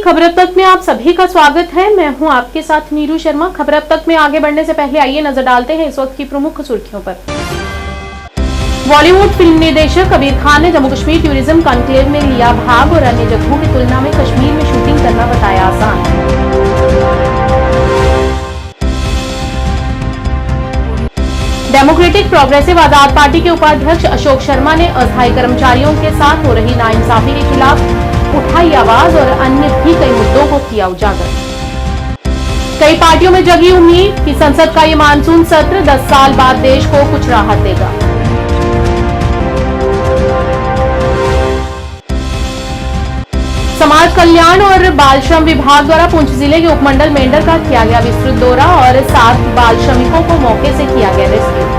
खबर अब तक में आप सभी का स्वागत है। मैं हूं आपके साथ नीरू शर्मा। खबर अब तक में आगे बढ़ने से पहले आइए नजर डालते हैं इस वक्त की प्रमुख सुर्खियों पर। बॉलीवुड फिल्म निर्देशक कबीर खान ने जम्मू कश्मीर टूरिज्म कॉन्क्लेव में लिया भाग और अन्य जगहों की तुलना में कश्मीर में शूटिंग करना बताया आसान। डेमोक्रेटिक प्रोग्रेसिव आजाद पार्टी के उपाध्यक्ष अशोक शर्मा ने अस्थायी कर्मचारियों के साथ हो रही नाइंसाफी के खिलाफ उठाई आवाज और अन्य भी कई मुद्दों को किया उजागर। कई पार्टियों में जगी उम्मीद कि संसद का ये मानसून सत्र 10 साल बाद देश को कुछ राहत देगा। समाज कल्याण और बाल श्रम विभाग द्वारा पुंछ जिले के उपमंडल मेंढर का किया गया विस्तृत दौरा और 7 बाल श्रमिकों को मौके से किया गया रेस्क्यू।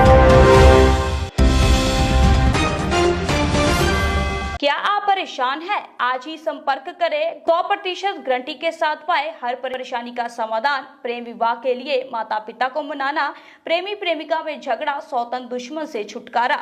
क्या आप परेशान हैं? आज ही संपर्क करें। 100% गारंटी के साथ पाए हर परेशानी का समाधान। प्रेम विवाह के लिए माता पिता को मनाना, प्रेमी प्रेमिका में झगड़ा, सौतन दुश्मन से छुटकारा,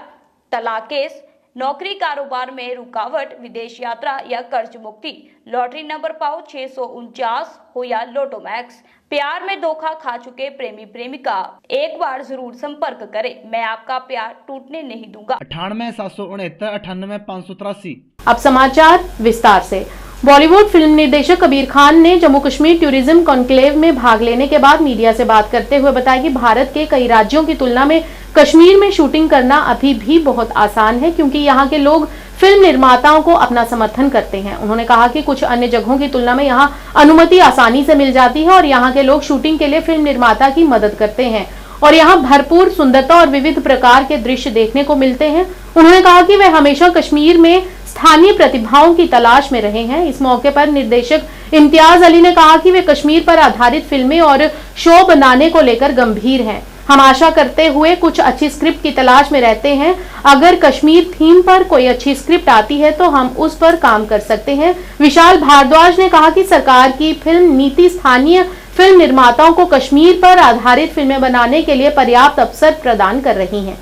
तलाक केस, नौकरी कारोबार में रुकावट, विदेश यात्रा या कर्ज मुक्ति, लॉटरी नंबर पाओ 649 हो या लोटो मैक्स, प्यार में धोखा खा चुके प्रेमी प्रेमिका, एक बार जरूर संपर्क करें। मैं आपका प्यार टूटने नहीं दूंगा। 98 769 98 583। अब समाचार विस्तार से। बॉलीवुड फिल्म निर्देशक कबीर खान ने जम्मू कश्मीर टूरिज्म कॉन्क्लेव में भाग लेने के बाद मीडिया से बात करते हुए बताया कि भारत के कई राज्यों की तुलना में कश्मीर में शूटिंग करना अभी भी बहुत आसान है, क्योंकि यहाँ के लोग फिल्म निर्माताओं को अपना समर्थन करते हैं। उन्होंने कहा कि कुछ अन्य जगहों की तुलना में यहाँ अनुमति आसानी से मिल जाती है और यहाँ के लोग शूटिंग के लिए फिल्म निर्माता की मदद करते हैं और यहाँ भरपूर सुंदरता और विविध प्रकार के दृश्य देखने को मिलते हैं। उन्होंने कहा कि वे हमेशा कश्मीर में स्थानीय प्रतिभाओं की तलाश में रहे हैं। इस मौके पर निर्देशक इम्तियाज अली ने कहा कि वे कश्मीर पर आधारित फिल्में और शो बनाने को लेकर गंभीर हैं। हम आशा करते हुए कुछ अच्छी स्क्रिप्ट की तलाश में रहते हैं। अगर कश्मीर थीम पर कोई अच्छी स्क्रिप्ट आती है तो हम उस पर काम कर सकते हैं। विशाल भारद्वाज ने कहा कि सरकार की फिल्म नीति स्थानीय फिल्म निर्माताओं को कश्मीर पर आधारित फिल्में बनाने के लिए पर्याप्त अवसर प्रदान कर रही है।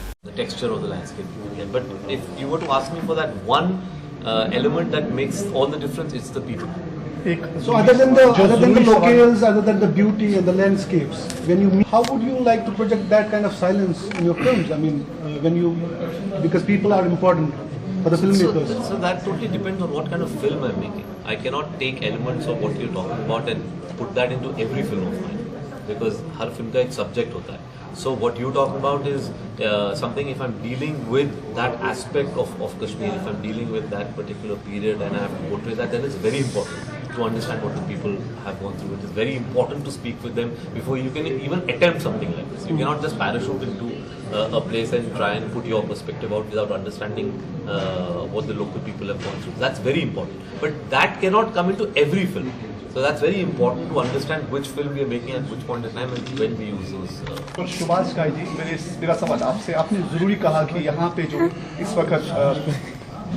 element that makes all the difference is the people. So other than the locales, other than the beauty and the landscapes, when you meet, how would you like to project that kind of silence in your films? I mean, because people are important for the filmmakers. So that totally depends on what kind of film I'm making. I cannot take elements of what you're talking about and put that into every film of mine, because her film का एक subject होता है. So what you talk about is something, if I'm dealing with that aspect of Kashmir, if I'm dealing with that particular period and I have to portray that, then it's very important to understand what the people have gone through. It is very important to speak with them before you can even attempt something like this. You cannot just parachute into a place and try and put your perspective out without understanding what the local people have gone through. That's very important. But that cannot come into every film. So that's very important to understand which film we are making at which point in time and when we use those. Subhash गाय जी, मेरा सवाल आपसे, आपने जरूरी कहा कि यहाँ पे जो इस वक्त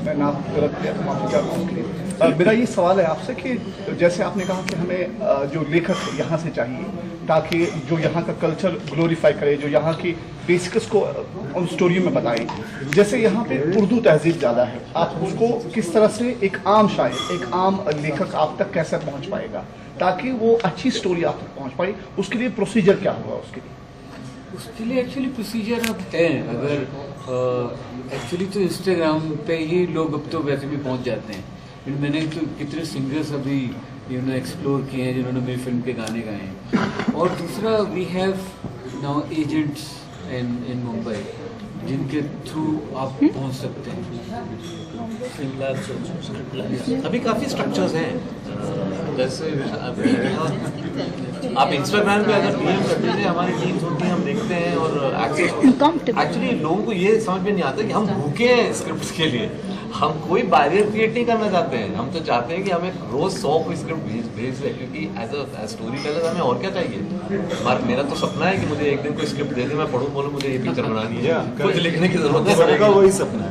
मैं नाम गलत किया तो माफी चाहता हूँ। मेरा ये सवाल है आपसे कि जैसे आपने कहा कि हमें जो लेखक यहाँ से चाहिए ताकि जो यहाँ का कल्चर ग्लोरीफाई करे, जो यहाँ की बेसिक्स को उन स्टोरियों में बताएं। जैसे यहाँ पे उर्दू तहजीब ज़्यादा है, आप उसको किस तरह से एक आम शायर, एक आम लेखक आप तक कैसे पहुँच पाएगा ताकि वो अच्छी स्टोरी आप तक पहुँच पाए? उसके लिए प्रोसीजर क्या होगा? उसके लिए एक्चुअली प्रोसीजर अब है। अगर एक्चुअली तो इंस्टाग्राम पे ही लोग अब तो वैसे भी पहुँच जाते हैं। मैंने तो कितने सिंगर्स अभी एक्सप्लोर किए हैं जिन्होंने मेरी फिल्म के गाने गाए हैं। और दूसरा, we have now agents in Mumbai जिनके थ्रू आप पहुंच सकते हैं। अभी काफ़ी स्ट्रक्चर्स हैं, जैसे आप इंस्टाग्राम पे अगर डीएम कर दीजिए, हमारी टीम्स होती हैं, हम देखते हैं और एक्चुअली लोगों को ये समझ में नहीं आता कि हम भूखे हैं स्क्रिप्ट के लिए। हम कोई बैरियर क्रिएट नहीं करना चाहते हैं। हम तो चाहते हैं कि हमें रोज 100 कोई स्क्रिप्ट भेज दे, क्योंकि एज अ स्टोरी टेलर हमें और क्या चाहिए। मेरा तो सपना है कि मुझे एक दिन कोई स्क्रिप्ट दे दे, मैं पढ़ूं, बोलूं मुझे ये पिक्चर बनानी है, कुछ लिखने की जरूरत नहीं, वही सपना है।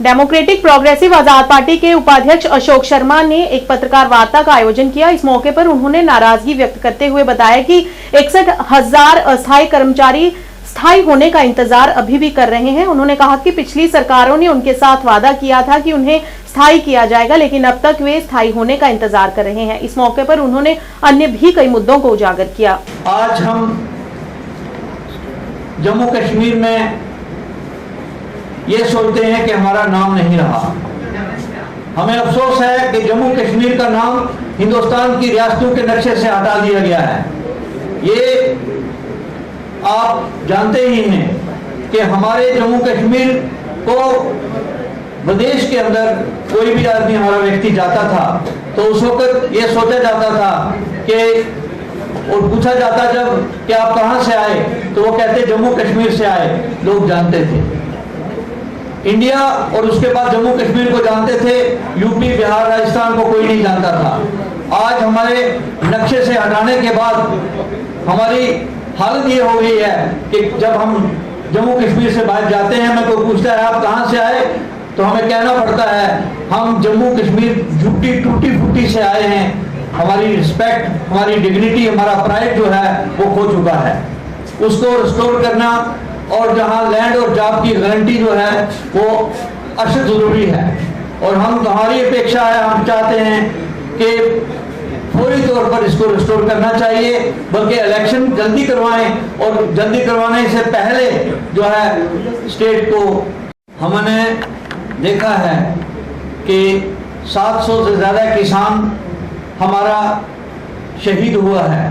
डेमोक्रेटिक प्रोग्रेसिव आजाद पार्टी के उपाध्यक्ष अशोक शर्मा ने एक पत्रकार वार्ता का आयोजन किया। इस मौके पर उन्होंने नाराजगी व्यक्त करते हुए बताया कि 61,000 अस्थायी कर्मचारी स्थायी होने का इंतजार अभी भी कर रहे हैं। उन्होंने कहा कि पिछली सरकारों ने उनके साथ वादा किया था कि उन्हें स्थायी किया जाएगा, लेकिन अब तक वे स्थायी होने का इंतजार कर रहे हैं। इस मौके पर उन्होंने अन्य भी कई मुद्दों को उजागर किया। आज हम जम्मू कश्मीर में ये सोचते हैं कि हमारा नाम नहीं रहा। हमें अफसोस है कि जम्मू कश्मीर का नाम हिंदुस्तान की रियासतों के नक्शे से हटा दिया गया है। ये आप जानते ही हैं कि हमारे जम्मू कश्मीर को विदेश के अंदर कोई भी आदमी, हमारा व्यक्ति जाता था तो उस वक्त ये सोचा जाता था कि, और पूछा जाता जब कि आप कहां से आए, तो वो कहते जम्मू कश्मीर से आए। लोग जानते थे इंडिया, और उसके बाद जम्मू कश्मीर को जानते थे। यूपी, बिहार, राजस्थान को कोई नहीं जानता था। आज हमारे नक्शे से हटाने के बाद हमारी हालत ये हो गई है कि जब हम जम्मू कश्मीर से बाहर जाते हैं, हमें कोई पूछता है आप कहां से आए, तो हमें कहना पड़ता है हम जम्मू कश्मीर झुकी टूटी फूटी से आए हैं। हमारी रिस्पेक्ट, हमारी डिग्निटी, हमारा प्राइड जो है वो खो चुका है। उसको रिस्टोर करना और जहां लैंड और जॉब की गारंटी जो है वो अशद जरूरी है। और हमारी अपेक्षा है, हम चाहते हैं कि फौरी तौर पर इसको रिस्टोर करना चाहिए, बल्कि इलेक्शन जल्दी करवाएं, और जल्दी करवाने से पहले जो है स्टेट को, हमने देखा है कि 700 से ज्यादा किसान हमारा शहीद हुआ है।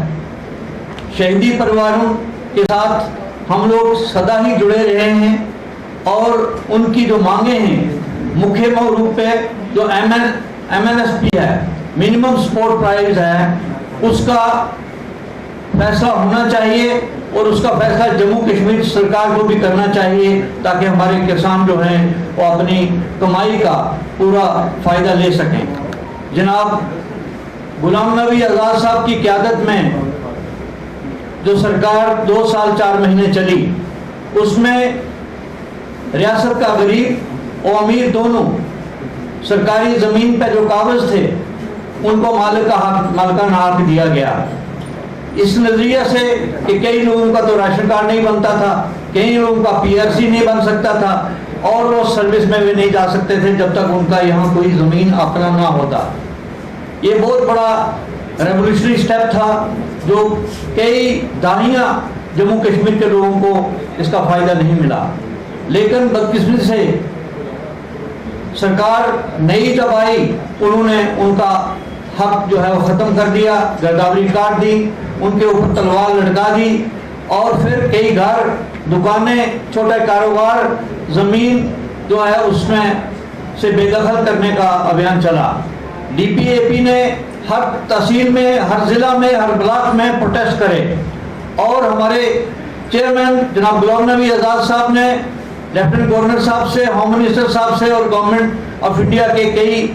शहीदी परिवारों के साथ हम लोग सदा ही जुड़े रहे हैं, और उनकी जो मांगे हैं मुख्य रूप पे जो MNSP है, मिनिमम सपोर्ट प्राइस है, उसका फैसला होना चाहिए, और उसका फैसला जम्मू कश्मीर सरकार को भी करना चाहिए, ताकि हमारे किसान जो हैं वो अपनी कमाई का पूरा फायदा ले सकें। जनाब गुलाम नबी आज़ाद साहब की क़यादत में जो सरकार 2 साल 4 महीने चली, उसमें रियासत का गरीब और अमीर दोनों सरकारी ज़मीन पे जो कागज थे उनको मालिकाना हक दिया गया। इस नजरिए से कि कई लोगों का तो राशन कार्ड नहीं बनता था, कई लोगों का PRC नहीं बन सकता था, और वो सर्विस में भी नहीं जा सकते थे जब तक उनका यहाँ कोई ज़मीन अपना ना होता। ये बहुत बड़ा रेवोल्यूशनरी स्टेप था, जो कई दहाइयाँ जम्मू कश्मीर के लोगों को इसका फायदा नहीं मिला। लेकिन बदकिस्मती से सरकार नई जब आई, उन्होंने उनका हक जो है वो ख़त्म कर दिया, गिरदावरी काट दी, उनके ऊपर तलवार लटका दी, और फिर कई घर, दुकानें, छोटे कारोबार, ज़मीन जो है उसमें से बेदखल करने का अभियान चला। DPAP ने हर तहसील में, हर ज़िला में, हर ब्लॉक में प्रोटेस्ट करे, और हमारे चेयरमैन जनाब गुलाम नबी आज़ाद साहब ने लेफ्टिनेंट गवर्नर साहब से, होम मिनिस्टर साहब से और गवर्नमेंट ऑफ इंडिया के कई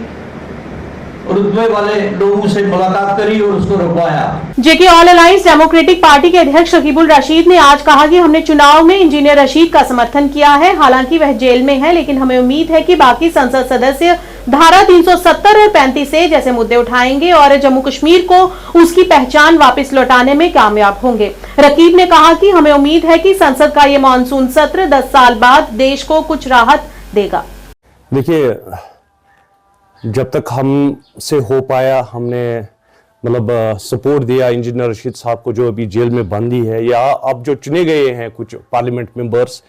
रुतबे वाले लोगों से मुलाकात करी और उसको रुकवाया। जेके ऑल अलायंस डेमोक्रेटिक पार्टी के अध्यक्ष रकीबुल रशीद ने आज कहा कि हमने चुनाव में इंजीनियर रशीद का समर्थन किया है। हालांकि वह जेल में है, लेकिन हमें उम्मीद है कि बाकी संसद सदस्य धारा 370 और 35A जैसे मुद्दे उठाएंगे और जम्मू कश्मीर को उसकी पहचान वापस लौटाने में कामयाब होंगे। रकीब ने कहा कि हमें उम्मीद है कि संसद का ये मानसून सत्र 10 साल बाद देश को कुछ राहत देगा। देखिए, जब तक हमसे हो पाया, हमने मतलब सपोर्ट दिया इंजीनियर रशीद साहब को, जो अभी जेल में बंदी है, या अब जो चुने गए हैं कुछ पार्लियामेंट मेंबर्स।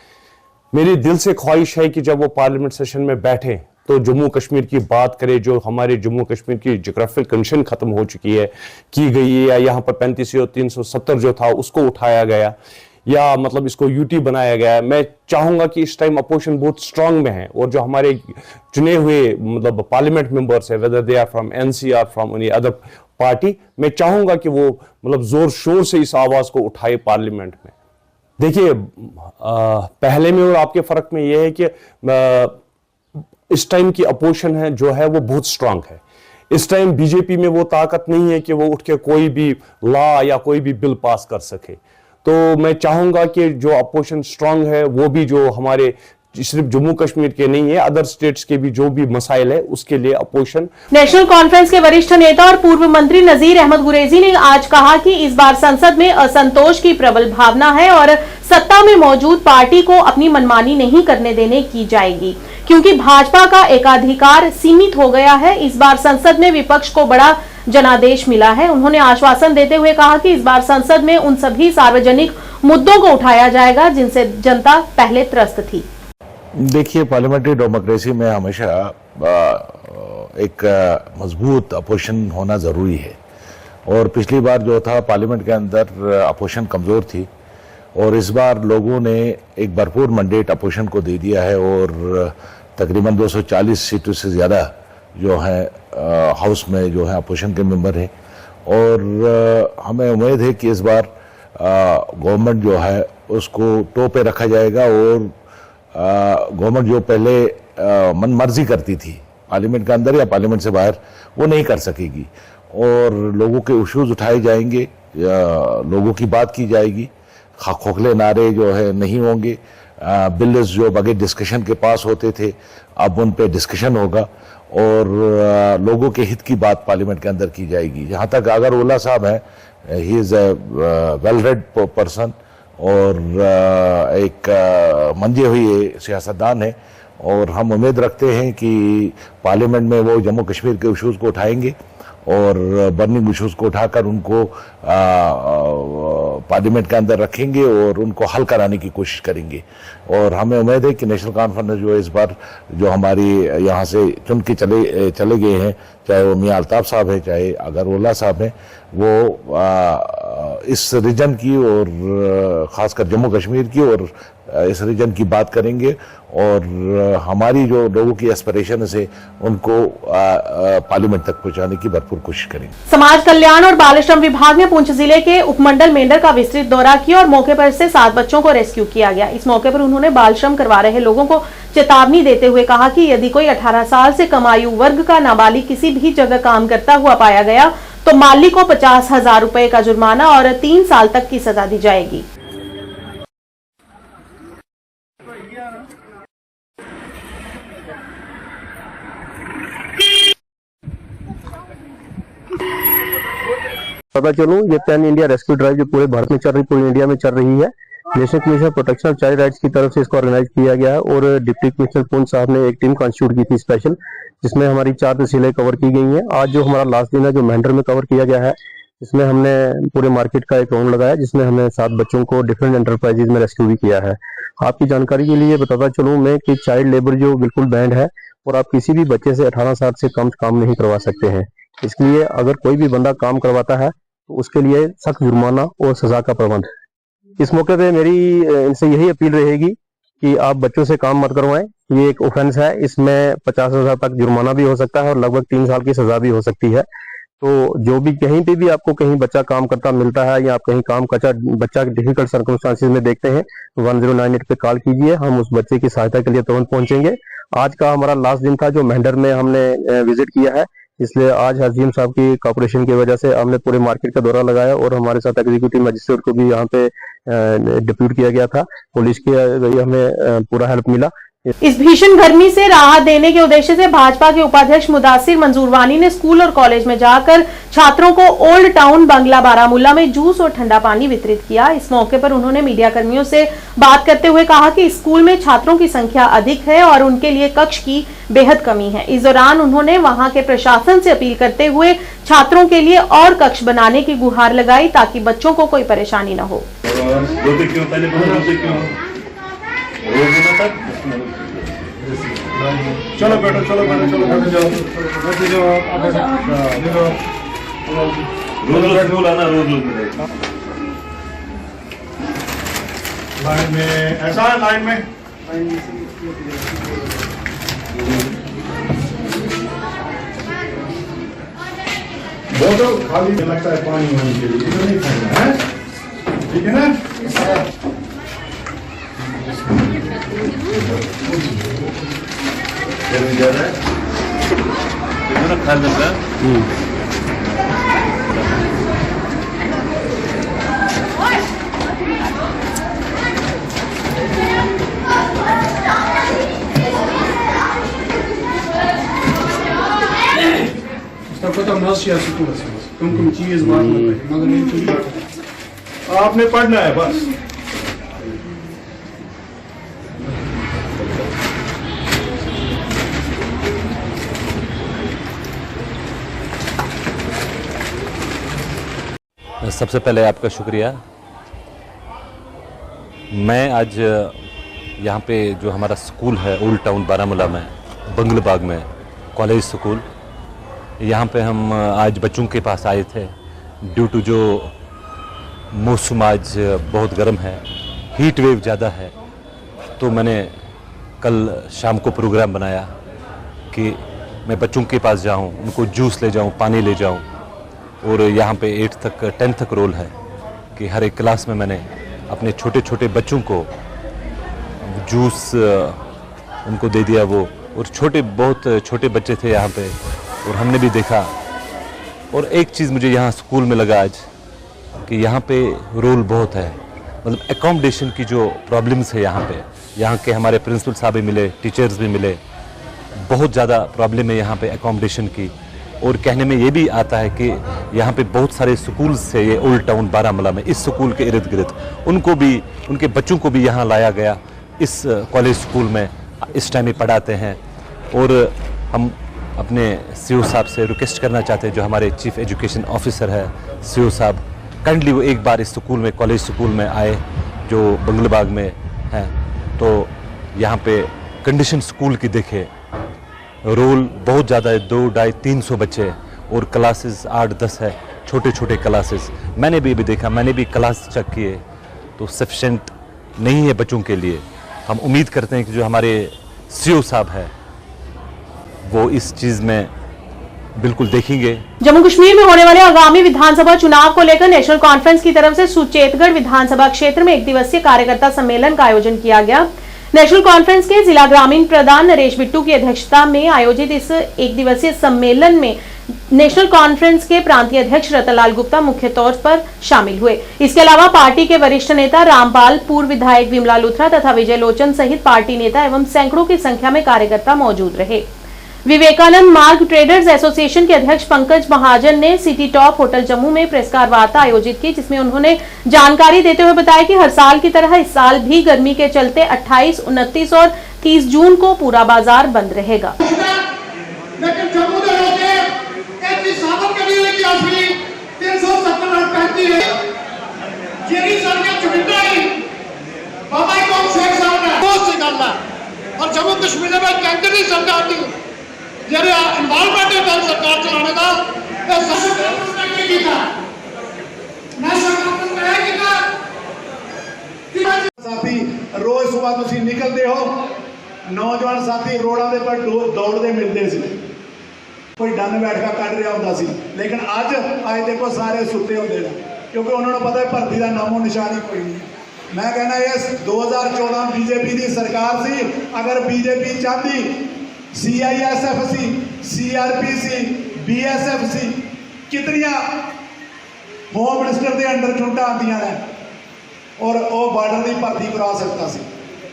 मेरी दिल से ख्वाहिश है कि जब वो पार्लियामेंट सेशन में बैठे तो जम्मू कश्मीर की बात करें। जो हमारे जम्मू कश्मीर की जोग्राफिकल कंडीशन खत्म हो चुकी है, की गई है, या यहाँ पर 35 और 370 जो था उसको उठाया गया, या मतलब इसको यूटी बनाया गया है। मैं चाहूंगा कि इस टाइम अपोजिशन बहुत स्ट्रांग में है, और जो हमारे चुने हुए मतलब पार्लियामेंट मेंबर्स है, whether they are from NC और फ्रॉम एनी अदर पार्टी, मैं चाहूंगा कि वो मतलब जोर शोर से इस आवाज को उठाए पार्लियामेंट में। देखिए, पहले में और आपके फर्क में यह है कि इस टाइम की अपोजिशन है जो है वो बहुत स्ट्रांग है। इस टाइम बीजेपी में वो ताकत नहीं है कि वो उठ के कोई भी लॉ या कोई भी बिल पास कर सके। तो मैं चाहूंगा कि जो अपोजिशन स्ट्रांग है वो भी जो हमारे सिर्फ जम्मू कश्मीर के नहीं है, अदर स्टेट्स के भी जो भी मसाइल है उसके लिए अपोजिशन। नेशनल कॉन्फ्रेंस के वरिष्ठ नेता और पूर्व मंत्री नजीर अहमद गुरेजी ने आज कहा कि इस बार संसद में असंतोष की प्रबल भावना है और सत्ता में मौजूद पार्टी को अपनी मनमानी नहीं करने देने की जाएगी, क्योंकि भाजपा का एकाधिकार सीमित हो गया है। इस बार संसद में विपक्ष को बड़ा जनादेश मिला है। उन्होंने आश्वासन देते हुए कहा कि इस बार संसद में उन सभी सार्वजनिक मुद्दों को उठाया जाएगा जिनसे जनता पहले त्रस्त थी। देखिए, पार्लियामेंट्री डेमोक्रेसी में हमेशा एक मजबूत अपोजिशन होना ज़रूरी है, और पिछली बार जो था पार्लियामेंट के अंदर अपोजिशन कमज़ोर थी, और इस बार लोगों ने एक भरपूर मैंडेट अपोजिशन को दे दिया है, और तकरीबन 240 सीटों से ज़्यादा जो है हाउस में जो है अपोजिशन के मेंबर हैं, और हमें उम्मीद है कि इस बार गवर्नमेंट जो है उसको टो पे रखा जाएगा, और गवर्नमेंट जो पहले मन मर्जी करती थी पार्लियामेंट के अंदर या पार्लियामेंट से बाहर, वो नहीं कर सकेगी, और लोगों के इश्यूज उठाए जाएंगे, लोगों की बात की जाएगी, खोखले नारे जो है नहीं होंगे, बिल्स जो बगैर डिस्कशन के पास होते थे अब उन पे डिस्कशन होगा, और लोगों के हित की बात पार्लियामेंट के अंदर की जाएगी। जहाँ तक अगर ओला साहब हैं, he is a well read person और एक मंजे हुए सियासतदान है, और हम उम्मीद रखते हैं कि पार्लियामेंट में वो जम्मू कश्मीर के इशूज़ को उठाएंगे और बर्निंग इशूज़ को उठाकर उनको पार्लियामेंट के अंदर रखेंगे और उनको हल कराने की कोशिश करेंगे। और हमें उम्मीद है कि नेशनल कॉन्फ्रेंस जो इस बार जो हमारी यहाँ से चुन के चले गए हैं, चाहे वो मियां अल्ताफ साहब हैं, चाहे अगर ओला साहब हैं, वो इस रीजन की और ख़ासकर जम्मू कश्मीर की और इस रीजन की बात करेंगे, और हमारी जो लोगों की एस्पिरेशन है उनको पार्लियामेंट तक पहुंचाने की भरपूर कोशिश करेंगे। समाज कल्याण और बाल श्रम विभाग ने पुंछ जिले के उपमंडल मेंढर का विस्तृत दौरा किया और मौके पर से 7 बच्चों को रेस्क्यू किया गया। इस मौके पर उन्होंने बाल श्रम करवा रहे लोगों को चेतावनी देते हुए कहा कि यदि कोई 18 साल से कम आयु वर्ग का नाबालिग किसी भी जगह काम करता हुआ पाया गया तो मालिक को 50,000 रुपए का जुर्माना और 3 साल तक की सजा दी जाएगी। पता चलूं, ये पैन इंडिया रेस्क्यू ड्राइव जो पूरे भारत में चल रही, पूरी इंडिया में चल रही है, national commission protection of child rights की तरफ से इसको ऑर्गेनाइज किया गया है, और डिप्टी कमिश्नर पुंछ साहब ने एक टीम कॉन्स्टिट्यूट की थी स्पेशल, जिसमें हमारी 4 तहसीलें कवर की गई हैं। आज जो हमारा लास्ट दिन है जो मेंढर में कवर किया गया है, इसमें हमने पूरे मार्केट का एक राउंड लगाया, जिसमें हमने 7 बच्चों को डिफरेंट एंटरप्राइजेज में रेस्क्यू भी किया है। आपकी जानकारी के लिए बताता चलूँ मैं कि चाइल्ड लेबर जो बिल्कुल बैंड है, और आप किसी भी बच्चे से 18 साल से कम काम नहीं करवा सकते हैं। इसलिए अगर कोई भी बंदा काम करवाता है तो उसके लिए सख्त जुर्माना और सजा का प्रबंध। इस मौके पे मेरी इनसे यही अपील रहेगी कि आप बच्चों से काम मत करवाएं। ये एक ऑफेंस है, इसमें 50,000 तक जुर्माना भी हो सकता है और लगभग 3 साल की सजा भी हो सकती है। तो जो भी कहीं पे भी आपको कहीं बच्चा काम करता मिलता है या आप कहीं काम करता बच्चा डिफिकल्ट सर्कमस्टांसिस में देखते हैं, 1098 पे कॉल कीजिए, हम उस बच्चे की सहायता के लिए तुरंत पहुंचेंगे। आज का हमारा लास्ट दिन था जो मेंढर में हमने विजिट किया है, इसलिए आज हरजीम साहब की कॉपरेशन की वजह से हमने पूरे मार्केट का दौरा लगाया, और हमारे साथ एग्जीक्यूटिव मजिस्ट्रेट को भी यहाँ पे डिप्यूट किया गया था, पुलिस की हमें पूरा हेल्प मिला। इस भीषण गर्मी से राहत देने के उद्देश्य से भाजपा के उपाध्यक्ष मुदासिर मंजूर वानी ने स्कूल और कॉलेज में जाकर छात्रों को ओल्ड टाउन बंगला बारामूला में जूस और ठंडा पानी वितरित किया। इस मौके पर उन्होंने मीडिया कर्मियों से बात करते हुए कहा कि स्कूल में छात्रों की संख्या अधिक है और उनके लिए कक्ष की बेहद कमी है। इस दौरान उन्होंने वहां के प्रशासन से अपील करते हुए छात्रों के लिए और कक्ष बनाने की गुहार लगाई ताकि बच्चों को कोई परेशानी न हो। चलो बैठो, चलो बैठो, चलो बैठो, जाओ रोज बोलाना, रोज लाइन में ऐसा है, लाइन में बोतल खाली लगता है पानी होने के लिए, इधर नहीं खाना है, ठीक है ना? ज़्यादा खा लेगा। बस या स्कूल से बस कम चीज़ बात मगर नहीं आपने पढ़ना है बस। सबसे पहले आपका शुक्रिया। मैं आज यहाँ पे जो हमारा स्कूल है ओल्ड टाउन बारामूला में बंगलबाग में कॉलेज स्कूल, यहाँ पे हम आज बच्चों के पास आए थे ड्यू टू जो मौसम आज बहुत गर्म है, हीट वेव ज़्यादा है। तो मैंने कल शाम को प्रोग्राम बनाया कि मैं बच्चों के पास जाऊँ, उनको जूस ले जाऊँ, पानी ले जाऊँ। और यहाँ पे 8 तक 10 तक रोल है कि हर एक क्लास में मैंने अपने छोटे छोटे बच्चों को जूस उनको दे दिया वो। और बहुत छोटे बच्चे थे यहाँ पे और हमने भी देखा। और एक चीज़ मुझे यहाँ स्कूल में लगा आज कि यहाँ पे रोल बहुत है, मतलब एकोमोडेशन की जो प्रॉब्लम्स है यहाँ के हमारे प्रिंसिपल साहब भी मिले, टीचर्स भी मिले, बहुत ज़्यादा प्रॉब्लम है यहाँ पे एकोमोडेशन की। और कहने में ये भी आता है कि यहाँ पे बहुत सारे स्कूल्स है ये ओल्ड टाउन बारामूला में, इस स्कूल के इर्द गिर्द उनको भी, उनके बच्चों को भी यहाँ लाया गया। इस कॉलेज स्कूल में इस टाइम ही पढ़ाते हैं। और हम अपने सीओ साहब से रिक्वेस्ट करना चाहते हैं, जो हमारे चीफ एजुकेशन ऑफिसर है सीओ साहब, काइंडली वो एक बार इस स्कूल में, कॉलेज स्कूल में आए जो बंगलबाग में है, तो यहाँ पे कंडीशन स्कूल की देखे। रोल बहुत ज़्यादा है, 200-250-300 बच्चे और क्लासेस 8-10 है, छोटे छोटे क्लासेस। मैंने भी देखा, मैंने भी क्लास चेक किए तो सफिशेंट नहीं है बच्चों के लिए। हम उम्मीद करते हैं कि जो हमारे सीओ साहब है वो इस चीज़ में बिल्कुल देखेंगे। जम्मू कश्मीर में होने वाले आगामी विधानसभा चुनाव को लेकर नेशनल कॉन्फ्रेंस की तरफ से सुचेतगढ़ विधानसभा क्षेत्र में 1 दिवसीय कार्यकर्ता सम्मेलन का आयोजन किया गया। नेशनल कॉन्फ्रेंस के जिला ग्रामीण प्रधान नरेश बिट्टू की अध्यक्षता में आयोजित इस 1 दिवसीय सम्मेलन में नेशनल कॉन्फ्रेंस के प्रांतीय अध्यक्ष रतनलाल गुप्ता मुख्य तौर पर शामिल हुए। इसके अलावा पार्टी के वरिष्ठ नेता रामपाल, पूर्व विधायक विमला लुथरा तथा विजय लोचन सहित पार्टी नेता एवं सैकड़ों की संख्या में कार्यकर्ता मौजूद रहे। विवेकानंद मार्ग ट्रेडर्स एसोसिएशन के अध्यक्ष पंकज महाजन ने सिटी टॉप होटल जम्मू में प्रेसकार वार्ता आयोजित की, जिसमें उन्होंने जानकारी देते हुए बताया कि हर साल की तरह इस साल भी गर्मी के चलते 28, 29 और 30 जून को पूरा बाजार बंद रहेगा। लेकिन जम्मू के लोग एक साधन के लिए की असली 370 है जेरी सर के चुनिंदा ही बाबा कौन शेख साहब ने बहुत से करना और जम्मू कश्मीर में कैंकरी सरकार की जरे एनवायरमेंटल सरकार चलाने का ये सबसे नहीं था नेशनल कॉन्फ्रेंस में साथी रोज सुबह तुसी निकलते हो, नौजवान साथी रोडों के पर दौड़ते मिलते सी, कोई डन बैठका कट रहा होता सी, लेकिन आज देखो सारे सुते होते हैं क्योंकि उन्होंने पता है भर्ती का नामो निशानी कोई नहीं। मैं कहना ये 2014 बीजेपी की सरकार सी, अगर बीजेपी चाहती CISF सी, CRP सी, BSF सी, कितनिया होम मिनिस्टर के अंडर छुट्टा आदियां ने और वो बॉर्डर की भर्ती करा सकता सी,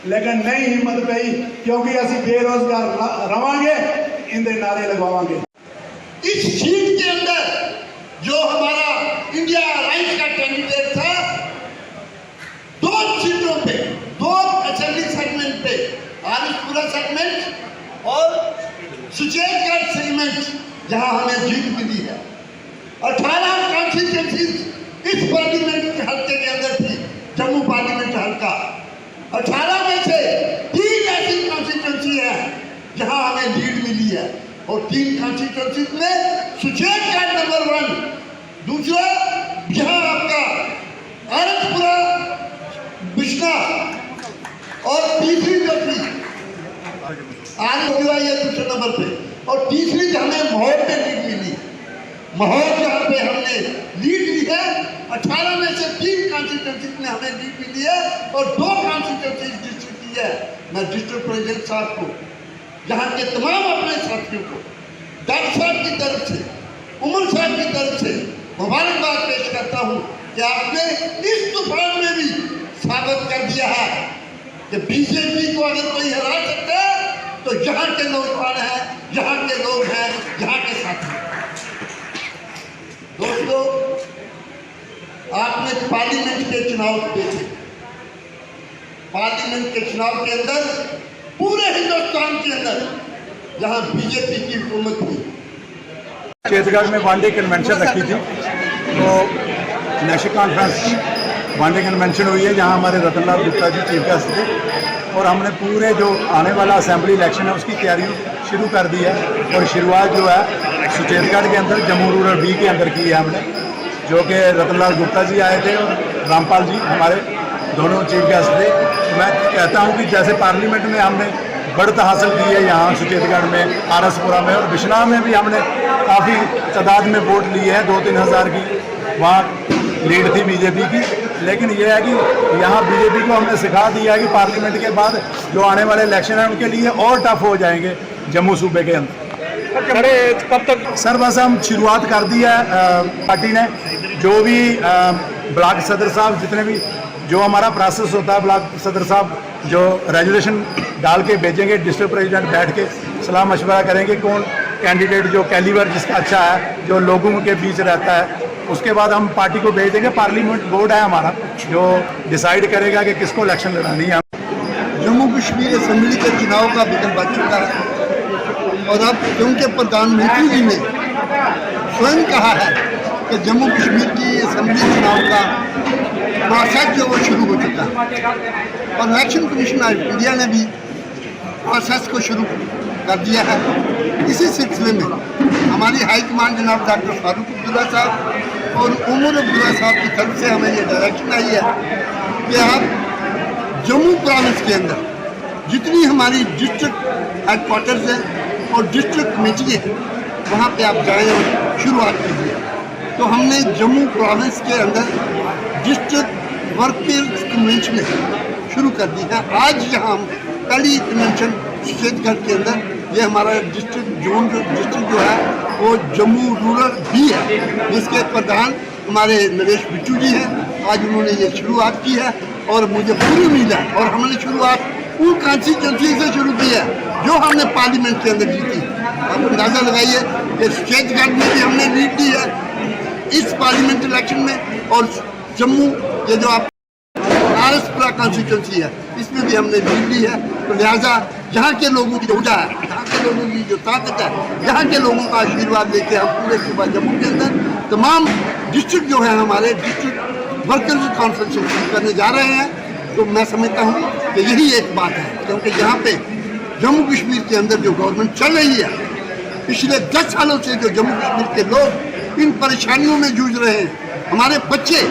लेकिन नहीं हिम्मत पई क्योंकि असी बेरोजगार रवांगे, इनके नारे लगवावांगे। इस सीट के अंदर जो हमारा इंडिया राइट का कैंडिडेट था, 2 सीटों पे, 2 असेंबली सेगमेंट पे, आरिफपुरा सेगमेंट और सुचेतगढ़ सेगमेंट, जहां हमें जीत मिली है। 18 कॉन्स्टिट्यूंसीज इस पार्लियामेंट के हल्के के अंदर थी, जम्मू पार्लियामेंट हल्का। 18 में से 3 ऐसी कॉन्स्टिट्यूंसी है जहां हमें लीड मिली है और 3 कॉन्स्टिट्यूंसीज में सुचेतगढ़ नंबर 1, दूसरा यहाँ आपका आरिफपुरा बिश्ना और तीसरी जो थी आरिफपुरा ये दूसरे नंबर पे और तीसरी हमें माहौल पे लीड मिली। माहौल जहाँ पे हमने लीड ली है, 18 में से 3 कॉन्स्टिट्यूंसीज में हमें लीड मिली है और 2 कॉन्स्टिट्यूंसीज डिस्ट्रिक्ट की है। मैं डिस्ट्रिक्ट प्रेसिडेंट साहब को, यहाँ के तमाम अपने साथियों को, डॉक्टर साहब की तरफ से, उमर साहब की तरफ से मुबारकबाद पेश करता हूँ कि आपने इस तूफान में भी साबित कर दिया है कि बीजेपी को अगर कोई हरा सकता है तो यहाँ के नौजवान हैं, यहाँ के लोग हैं, यहाँ के साथी। दोस्तों, आपने पार्लियामेंट के चुनाव देखे। पार्लियामेंट के चुनाव के अंदर पूरे हिंदुस्तान के अंदर जहां बीजेपी की हुकूमत थी, छत्तीसगढ़ में वानडे कन्वेंशन रखी थी, तो नेशनल कॉन्फ्रेंस वानडे कन्वेंशन हुई है जहां हमारे रतनलाल गुप्ता जी चीफ गेस्ट थे और हमने पूरे जो आने वाला असेंबली इलेक्शन है उसकी तैयारी शुरू कर दी है। और शुरुआत जो है सुचेतगढ़ के अंदर जम्मू रूरल बी के अंदर की है हमने, जो कि रतनलाल गुप्ता जी आए थे और रामपाल जी हमारे दोनों चीफ गेस्ट थे। तो मैं कहता हूँ कि जैसे पार्लियामेंट में हमने बढ़त हासिल की है यहाँ सुचेतगढ़ में, आरसपुरा में और बिश्नाह में भी हमने काफ़ी तादाद में वोट लिए हैं, 2-3 हज़ार की वहाँ लीड थी बीजेपी की। लेकिन यह है कि यहाँ बीजेपी को हमने सिखा दिया है कि पार्लियामेंट के बाद जो आने वाले इलेक्शन हैं उनके लिए और टफ हो जाएंगे जम्मू सूबे के अंदर। कब तक सर बस हम शुरुआत कर दी है पार्टी ने, जो भी ब्लॉक सदर साहब जितने भी जो हमारा प्रोसेस होता है, ब्लॉक सदर साहब जो रेजोल्यूशन डाल के भेजेंगे, डिस्ट्रिक्ट प्रेसिडेंट बैठ के सलाह मशवरा करेंगे कौन कैंडिडेट जो कैलिबर जिसका अच्छा है, जो लोगों के बीच रहता है, उसके बाद हम पार्टी को भेज देंगे। पार्लियामेंट बोर्ड है हमारा जो डिसाइड करेगा कि किसको इलेक्शन लड़ानी है। जम्मू कश्मीर असेंबली के चुनाव का विघ्न बच चुका है और अब क्योंकि प्रधानमंत्री जी ने स्वयं कहा है कि जम्मू कश्मीर की असेंबली चुनाव का प्रोसेस जो वो शुरू हो चुका है और इलेक्शन कमीशन ऑफ इंडिया ने भी प्रोसेस को शुरू कर दिया है। इसी सिलसिले में हमारी हाई कमांड जनाब डॉक्टर फारूक अब्दुल्ला साहब और उमर अब्दुल्ला साहब की तरफ से हमें ये डायरेक्शन आई है कि आप जम्मू प्रोविंस के अंदर जितनी हमारी डिस्ट्रिक्ट हेडक्वार्टर्स हैं और डिस्ट्रिक्ट कमेटी है वहाँ पे आप जाएँ और शुरुआत कीजिए। तो हमने जम्मू प्रोविंस के अंदर डिस्ट्रिक्ट वर्कर्स कन्वेंशन शुरू कर दी है। आज यहाँ हम पहली कन्वेंशन सुचेतगढ़ के अंदर, ये हमारा डिस्ट्रिक्ट जो है वो जम्मू रूरल भी है, जिसके प्रधान हमारे नरेश बिट्टू जी हैं। आज उन्होंने ये शुरुआत की है और मुझे पूरी उम्मीद है, और हमने शुरुआत उन कॉन्स्टिट्यूंसी से शुरू की है जो हमने पार्लियामेंट के अंदर जीती। आप अंदाज़ा लगाइए कि सुचेतगढ़ में भी हमने लीड दी है इस पार्लियामेंट इलेक्शन में, और जम्मू ये जो आप आरसपुरा कॉन्स्टिट्यूंसी है इसमें भी हमने लीड ली है। तो लिहाजा यहाँ के लोगों की जो ऊर्जा है, यहाँ के लोगों की जो ताकत है, यहाँ के लोगों का आशीर्वाद लेके हम पूरे सूबा जम्मू के अंदर तमाम डिस्ट्रिक्ट जो है हमारे डिस्ट्रिक्ट वर्कर्स कॉन्फ्रेंस शुरू करने जा रहे हैं। तो मैं समझता हूँ कि यही एक बात है, क्योंकि यहाँ पे जम्मू कश्मीर के अंदर जो गवर्नमेंट चल रही है, पिछले 10 सालों से जो जम्मू कश्मीर के लोग इन परेशानियों में जूझ रहे हैं, हमारे बच्चे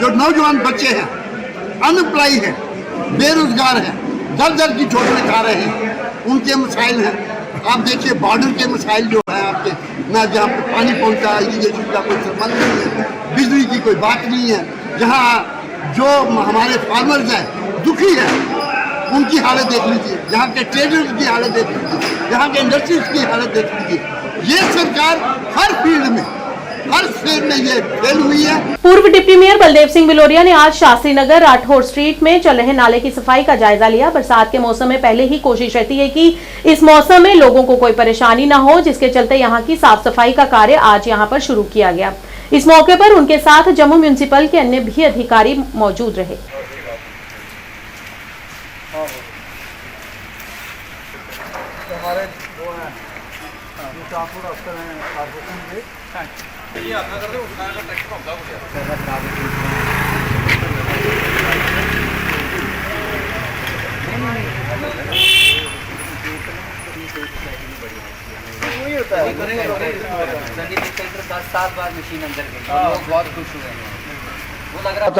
जो नौजवान बच्चे हैं अनएम्प्लॉय हैं, बेरोजगार हैं, दर दर की ठोकरें खा रहे हैं, उनके मसाइल हैं। आप देखिए बॉर्डर के मसाइल जो हैं आपके, ना जहाँ पे पानी पहुँचा, इरीगेशन का कोई संबंध नहीं है, बिजली की कोई बात नहीं है, जहाँ जो हमारे फार्मर्स हैं दुखी हैं उनकी हालत देख लीजिए, यहाँ के ट्रेडर्स की हालत देख लीजिए, यहाँ के इंडस्ट्रीज की हालत देख लीजिए। ये सरकार हर फील्ड में हर स्टेट में ये फेल हुई है। पूर्व डिप्टी मेयर बलदेव सिंह बिलोरिया ने आज शास्त्री नगर राठौर स्ट्रीट में चल रहे नाले की सफाई का जायजा लिया। बरसात के मौसम में पहले ही कोशिश रहती है कि इस मौसम में लोगों को कोई परेशानी न हो, जिसके चलते यहाँ की साफ सफाई का कार्य आज यहाँ पर शुरू किया गया। इस मौके पर उनके साथ जम्मू म्युनिसिपल के अन्य भी अधिकारी मौजूद रहे।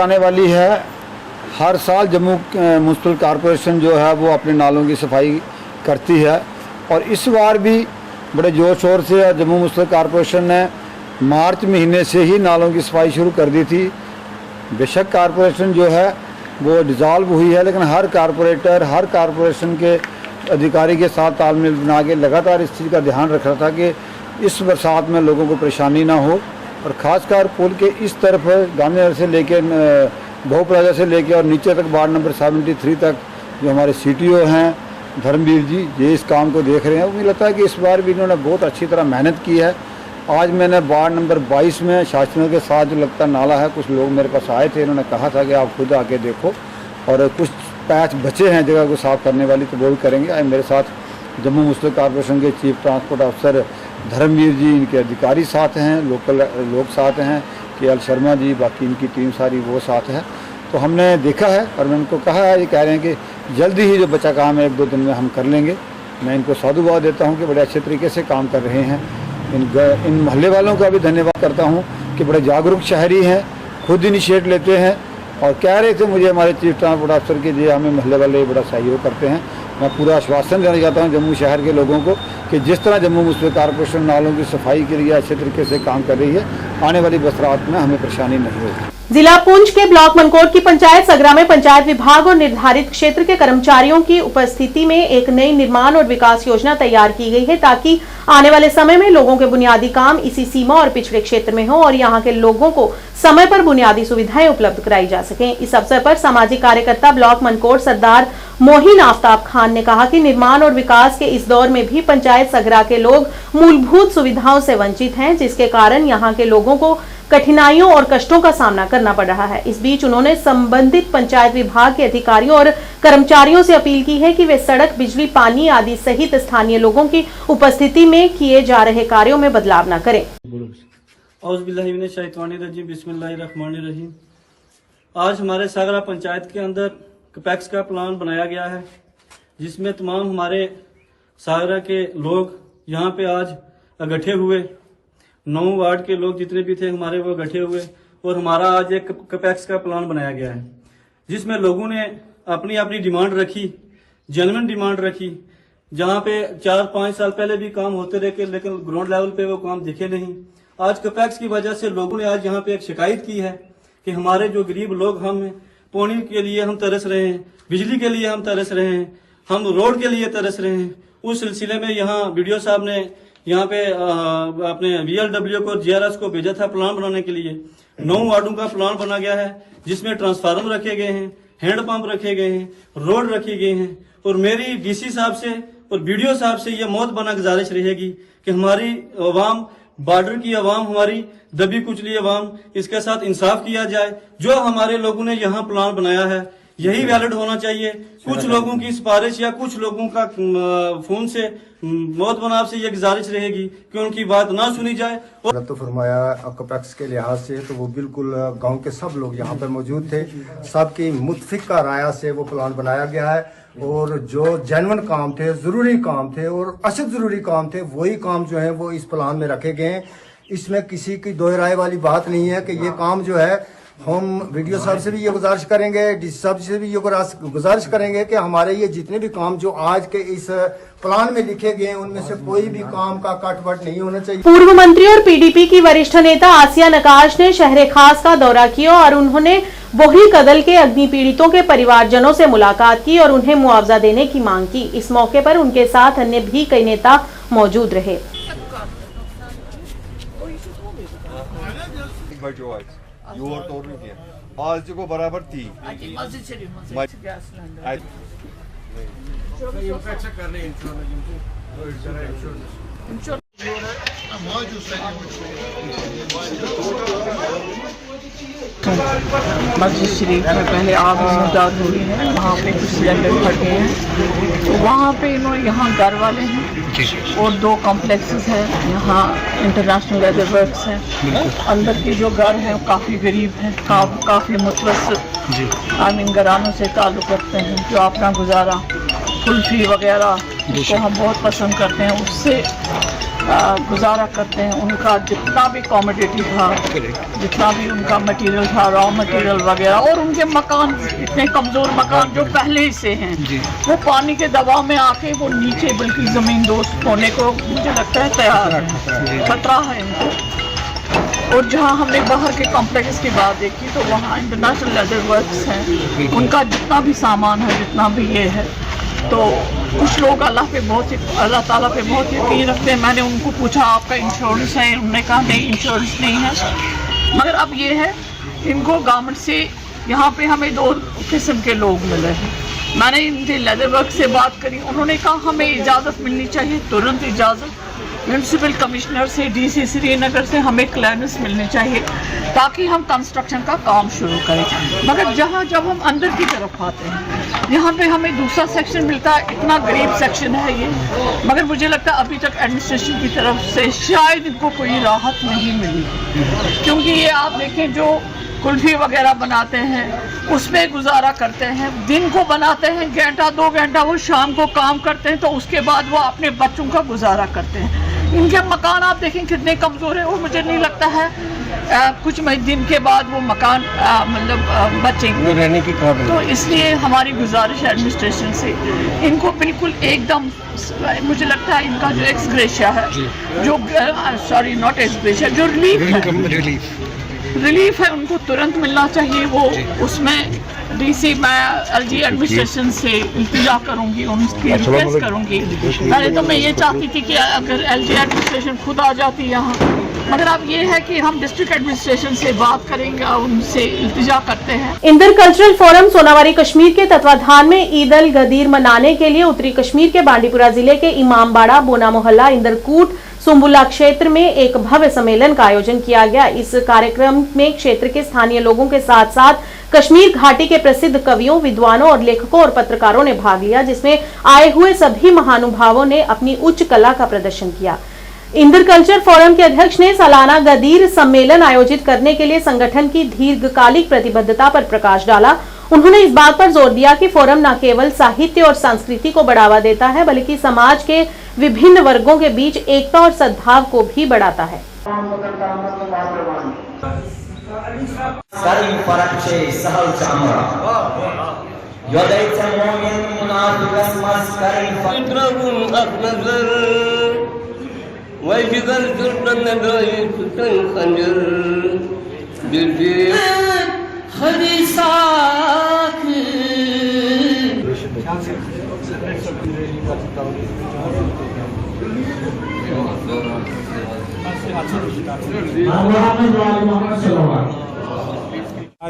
आने वाली है। हर साल जम्मू म्युनिसिपल कॉरपोरेशन जो है वो अपने नालों की सफाई करती है, और इस बार भी बड़े जोर शोर से जम्मू म्युनिसिपल कॉरपोरेशन ने मार्च महीने से ही नालों की सफाई शुरू कर दी थी। बेशक कॉरपोरेशन जो है वो डिज़ाल्व हुई है, लेकिन हर कारपोरेटर हर कॉरपोरेशन के अधिकारी के साथ तालमेल बना के लगातार इस चीज़ का ध्यान रख रहा था कि इस बरसात में लोगों को परेशानी ना हो। और ख़ासकर पुल के इस तरफ गांधीनगर से लेके बहु प्लाजा से लेके और नीचे तक वार्ड नंबर 73 तक जो हमारे CTO हैं धर्मवीर जी, ये इस काम को देख रहे हैं। मुझे लगता है कि इस बार भी इन्होंने बहुत अच्छी तरह मेहनत की है। आज मैंने वार्ड नंबर 22 में शास्त्रियों के साथ जो लगता नाला है, कुछ लोग मेरे पास आए थे, इन्होंने कहा था कि आप खुद आके देखो, और कुछ पैच बचे हैं जगह को साफ़ करने वाली, तो वो भी करेंगे। आज मेरे साथ जम्मू मुस्लिम कॉरपोरेशन के चीफ ट्रांसपोर्ट अफसर धर्मवीर जी, इनके अधिकारी साथ हैं, लोकल लोग साथ हैं, KL शर्मा जी, बाकी इनकी टीम सारी वो साथ है। तो हमने देखा है और मैं उनको कहा है, ये कह रहे हैं कि जल्दी ही जो बचा काम है 1-2 दिन में हम कर लेंगे। मैं इनको साधुवाद देता हूँ कि बड़े अच्छे तरीके से काम कर रहे हैं। इन मोहल्ले वालों का भी धन्यवाद करता हूँ कि बड़े जागरूक शहरी हैं, खुद इनिशिएट लेते हैं और कह रहे थे मुझे हमारे चीफ ट्रांसपोर्ट अफसर के जी हमें मोहल्ले वाले बड़ा सहयोग करते हैं। मैं पूरा आश्वासन देना चाहता हूँ जम्मू शहर के लोगों को कि जिस तरह जम्मू मुस्लिम कॉरपोरेशन नालों की सफाई के लिए अच्छे तरीके से काम कर रही है, आने वाली बरसात में हमें परेशानी नहीं होगी। जिला पुंछ के ब्लॉक मनकोट की पंचायत सगरा में पंचायत विभाग और निर्धारित क्षेत्र के कर्मचारियों की उपस्थिति में एक नई निर्माण और विकास योजना तैयार की गई है, ताकि आने वाले समय में लोगों के बुनियादी काम इसी सीमा और पिछड़े क्षेत्र में हो और यहां के लोगों को समय पर बुनियादी सुविधाएं उपलब्ध कराई जा सकें। इस अवसर पर सामाजिक कार्यकर्ता ब्लॉक मनकोट सरदार मोहिन आफ्ताब खान ने कहा कि निर्माण और विकास के इस दौर में भी पंचायत सगरा के लोग मूलभूत सुविधाओं से वंचित हैं, जिसके कारण यहाँ के लोगों को कठिनाइयों और कष्टों का सामना करना पड़ रहा है। इस बीच उन्होंने संबंधित पंचायत विभाग के अधिकारियों और कर्मचारियों से अपील की है कि वे सड़क, बिजली, पानी आदि सहित स्थानीय लोगों की उपस्थिति में किए जा रहे कार्यों में बदलाव न करें। बिस्मिल्लाहिर्रहमानिर्रहीम। आज हमारे सागरा पंचायत के अंदर कैपेक्स का प्लान बनाया गया है, जिसमें तमाम हमारे सागरा के लोग यहाँ पे आज इकट्ठे हुए। 9 वार्ड के लोग जितने भी थे हमारे वो इकट्ठे हुए और हमारा आज एक कैपेक्स का प्लान बनाया गया है, जिसमें लोगों ने अपनी अपनी डिमांड रखी, जेन्युइन डिमांड रखी। जहाँ पे 4-5 साल पहले भी काम होते रहे, लेकिन ग्राउंड लेवल पे वो काम दिखे नहीं। आज कैपेक्स की वजह से लोगों ने आज यहाँ पे एक शिकायत की है कि हमारे जो गरीब लोग, हम पानी के लिए हम तरस रहे हैं, बिजली के लिए हम तरस रहे हैं, हम रोड के लिए तरस रहे हैं। उस सिलसिले में यहाँ वीडियो साहब ने यहाँ पे अपने VLW को, GRS को भेजा था प्लान बनाने के लिए। 9 वार्डों का प्लान बना गया है, जिसमें ट्रांसफार्मर रखे गए हैं, हैंडपंप रखे गए हैं, रोड रखे गए हैं। और मेरी DC साहब से और BDO साहब से ये मौत बना गुजारिश रहेगी कि हमारी अवाम, बॉर्डर की अवाम, हमारी दबी कुचली अवाम, इसके साथ इंसाफ किया जाए। जो हमारे लोगों ने यहाँ प्लान बनाया है यही वैलिड होना चाहिए। कुछ लोगों की सिफारिश या कुछ लोगों का फोन से मौत बनाव से ये गुजारिश रहेगी कि उनकी बात ना सुनी जाए। और तो फरमाया कैपेक्स के लिहाज से तो वो बिल्कुल गांव के सब लोग यहाँ पर मौजूद थे, सबकी मुतफिका राय से वो प्लान बनाया गया है। और जो जेन्युइन काम थे, ज़रूरी काम थे और अशद ज़रूरी काम थे, वही काम जो है वो इस प्लान में रखे गए हैं। इसमें किसी की दो राय वाली बात नहीं है कि ये काम जो है, हम वीडियो साहब से भी ये गुजारिश करेंगे, DC साहब से भी ये गुजारिश करेंगे कि हमारे ये जितने भी काम जो आज के इस प्लान में लिखे गए हैं, उनमें से कोई भी काम का कटवट नहीं होना चाहिए। पूर्व मंत्री और PDP की वरिष्ठ नेता आसिया नकाश ने शहर खास का दौरा किया और उन्होंने बोहरी कदल के अग्नि पीड़ितों के परिवारजनों से मुलाकात की और उन्हें मुआवजा देने की मांग की। इस मौके पर उनके साथ अन्य भी कई नेता मौजूद रहे। आज को बराबर थी मस्जिद शरीफ में पहले आग मौजूद हुई है, वहाँ पे कुछ सिलेंडर फट गए हैं, तो वहाँ पे इन्होंने, यहाँ घर वाले हैं और 2 कॉम्प्लेक्सेस हैं, यहाँ इंटरनेशनल लेदर वर्क्स हैं। अंदर के जो घर हैं काफ़ी गरीब हैं, काफ़ी मुतवस्सित घरानों से ताल्लुक़ रखते हैं, जो अपना गुजारा कुल्फ़ी वगैरह जिसको हम बहुत पसंद करते हैं उससे गुजारा करते हैं। उनका जितना भी कॉमोडिटी था, जितना भी उनका मटेरियल था, रॉ मटेरियल वगैरह, और उनके मकान, इतने कमज़ोर मकान जो पहले ही से हैं, वो पानी के दबाव में आके वो नीचे बिल्कुल ज़मीन दोस्त होने को मुझे लगता है तैयार है, खतरा है इनको। और जहाँ हमने बाहर के कॉम्प्लेक्स की बात देखी तो वहाँ इंटरनेशनल लेदर वर्क्स हैं, उनका जितना भी सामान है, जितना भी ये है, तो कुछ लोग अल्लाह ताला पे बहुत यकीन रखते हैं। मैंने उनको पूछा आपका इंश्योरेंस है, उन्होंने कहा नहीं इंश्योरेंस नहीं है। मगर अब ये है, इनको गवर्नमेंट से यहाँ पे हमें 2 किस्म के लोग मिले हैं। मैंने इनके लेदर वर्क से बात करी, उन्होंने कहा हमें इजाज़त मिलनी चाहिए, तुरंत इजाज़त, म्यूनसिपल कमिश्नर से, डीसी श्रीनगर से हमें क्लियरेंस मिलनी चाहिए ताकि हम कंस्ट्रक्शन का काम शुरू करें। मगर जब हम अंदर की तरफ आते हैं, यहाँ पे हमें दूसरा सेक्शन मिलता है, इतना गरीब सेक्शन है ये। मगर मुझे लगता है अभी तक एडमिनिस्ट्रेशन की तरफ से शायद इनको कोई राहत नहीं मिली, क्योंकि ये आप देखें जो कुल्फी वगैरह बनाते हैं उसमें गुजारा करते हैं, दिन को बनाते हैं घंटा 2 घंटा, वो शाम को काम करते हैं, तो उसके बाद वो अपने बच्चों का गुजारा करते हैं। इनके मकान आप देखें कितने कमज़ोर है, और मुझे नहीं लगता है कुछ दिन के बाद वो मकान मतलब बचेंगे रहने की काबिल। तो इसलिए हमारी गुजारिश है एडमिनिस्ट्रेशन से, इनको बिल्कुल एकदम, मुझे लगता है इनका जो एक्स ग्रेशिया है, जो सॉरी नॉट एक्स ग्रेशिया, जो रिलीफ है उनको तुरंत मिलना चाहिए। वो उसमें डीसी, मैं एलजी एडमिनिस्ट्रेशन से इल्तिजा करूंगी, उनकी रिक्वेस्ट करूंगी। पहले तो मैं ये चाहती थी कि अगर एलजी एडमिनिस्ट्रेशन खुद आ जाती यहाँ, मगर अब ये है कि हम डिस्ट्रिक्ट एडमिनिस्ट्रेशन से बात करेंगे, उनसे इल्तिजा करते हैं। इंदर कल्चरल फोरम सोनावारी कश्मीर के तत्वाधान में ईद अल गदीर मनाने के लिए उत्तरी कश्मीर के बांडीपुरा जिले के इमामबाड़ा, बोना मोहल्ला, इंदरकूट, सुम्बुला क्षेत्र में एक भव्य सम्मेलन का आयोजन किया गया। इस कार्यक्रम में क्षेत्र के स्थानीय लोगों के साथ साथ कश्मीर घाटी के प्रसिद्ध कवियों, विद्वानों और लेखकों और पत्रकारों ने भाग लिया, जिसमें आए हुए सभी महानुभावों ने अपनी उच्च कला का प्रदर्शन किया। इंदर कल्चर फोरम के अध्यक्ष ने सालाना गदीर सम्मेलन आयोजित करने के लिए संगठन की दीर्घकालिक प्रतिबद्धता पर प्रकाश डाला। उन्होंने इस बात पर जोर दिया कि फोरम न केवल साहित्य और संस्कृति को बढ़ावा देता है, बल्कि समाज के विभिन्न वर्गों के बीच एकता और सद्भाव को भी बढ़ाता है।